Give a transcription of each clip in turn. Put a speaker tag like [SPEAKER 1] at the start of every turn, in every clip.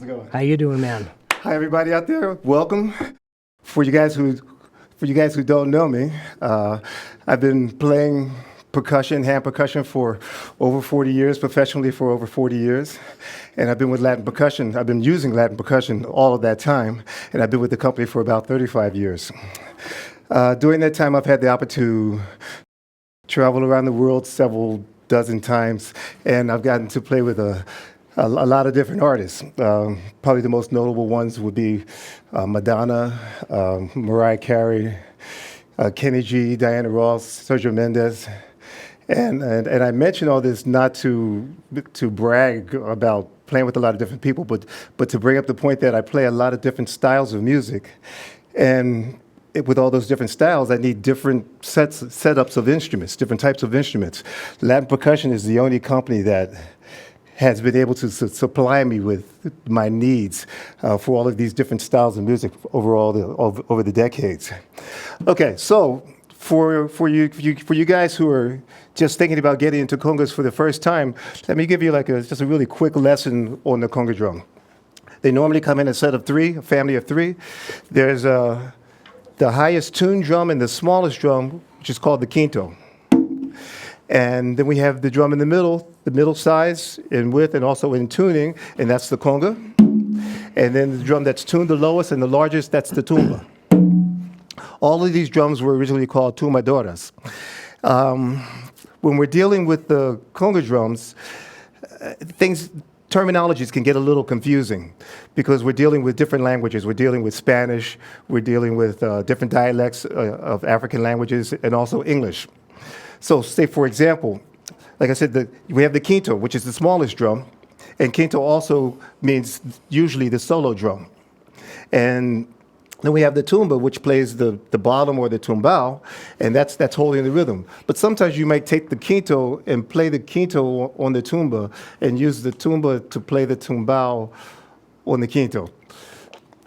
[SPEAKER 1] going?
[SPEAKER 2] How you doing, man?
[SPEAKER 1] Hi, everybody out there. Welcome. For you guys who don't know me, I've been playing percussion, hand percussion for over 40 years, professionally for over 40 years. And I've been with Latin Percussion. I've been using Latin Percussion all of that time, and I've been with the company for about 35 years. During that time, I've had the opportunity to travel around the world several dozen times, and I've gotten to play with a lot of different artists. Probably the most notable ones would be Madonna, Mariah Carey, Kenny G, Diana Ross, Sergio Mendes. And I mention all this not to brag about playing with a lot of different people, but to bring up the point that I play a lot of different styles of music. And with all those different styles, I need different setups of instruments, different types of instruments. Latin Percussion is the only company that has been able to supply me with my needs for all of these different styles of music over the decades. Okay, so for you guys who are just thinking about getting into congas for the first time, let me give you just a really quick lesson on the conga drum. They normally come in a set of three, a family of three. There's the highest tuned drum and the smallest drum, which is called the quinto. And then we have the drum in the middle size in width and also in tuning, and that's the conga. And then the drum that's tuned the lowest and the largest, that's the tumba. All of these drums were originally called tumbadoras. When we're dealing with the conga drums, terminologies can get a little confusing because we're dealing with different languages. We're dealing with Spanish, we're dealing with different dialects of African languages, and also English. So say, for example, like I said, we have the quinto, which is the smallest drum, and quinto also means usually the solo drum. And then we have the tumba, which plays the bottom or the tumbao, and that's holding the rhythm. But sometimes you might take the quinto and play the quinto on the tumba and use the tumba to play the tumbao on the quinto.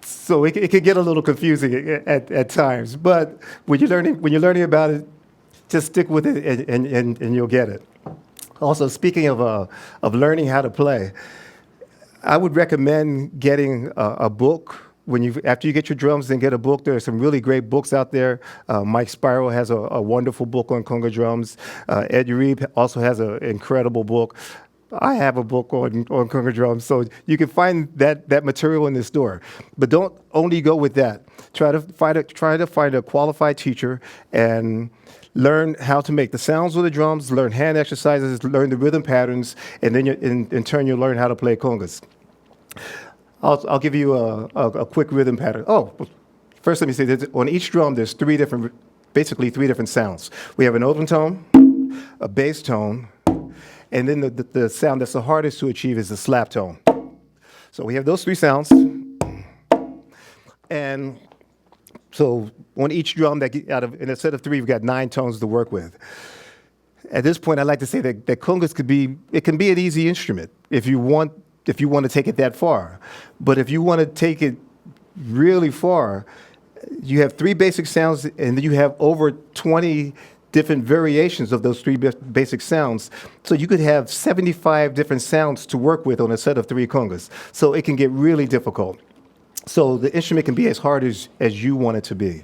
[SPEAKER 1] So it can get a little confusing at times, but when you're learning about it, just stick with it and you'll get it. Also, speaking of learning how to play, I would recommend getting a book. After you get your drums, then get a book. There are some really great books out there. Mike Spiro has a wonderful book on conga drums. Ed Uribe also has an incredible book. I have a book on conga drums, so you can find that material in the store. But don't only go with that. Try to find a qualified teacher and learn how to make the sounds with the drums, learn hand exercises, learn the rhythm patterns, and then in turn you'll learn how to play congas. I'll give you a quick rhythm pattern. Oh, first let me say that on each drum there's basically three different sounds. We have an open tone, a bass tone, and then the sound that's the hardest to achieve is the slap tone. So we have those three sounds. And so on each drum, in a set of three, we've got 9 tones to work with. At this point, I'd like to say that congas can be an easy instrument if you want to take it that far. But if you want to take it really far, you have 3 basic sounds, and then you have over 20 different variations of those 3 basic sounds. So you could have 75 different sounds to work with on a set of 3 congas. So it can get really difficult. So the instrument can be as hard as you want it to be.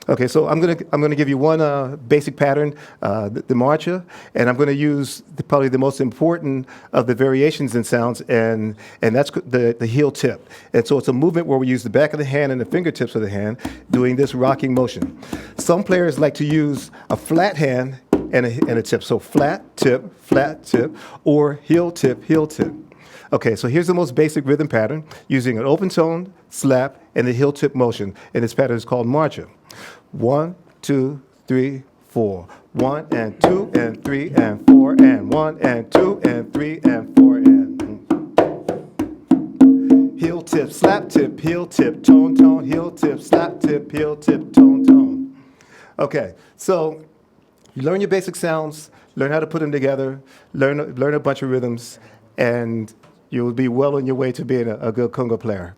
[SPEAKER 1] Okay, so I'm gonna give you one basic pattern, the marcha, and I'm gonna use probably the most important of the variations in sounds, and that's the heel tip. And so it's a movement where we use the back of the hand and the fingertips of the hand doing this rocking motion. Some players like to use a flat hand and a tip. So flat tip, or heel tip, heel tip. Okay, so here's the most basic rhythm pattern using an open tone, slap, and the heel tip motion. And this pattern is called marcha. 1, 2, 3, 4. 1 and 2 and 3 and 4 and 1 and 2 and 3 and 4 and heel tip, slap tip, heel tip, tone, tone, heel tip, slap tip, heel tip, tone, tone. Okay, so you learn your basic sounds, learn how to put them together, learn a bunch of rhythms, and you'll be well on your way to being a good conga player.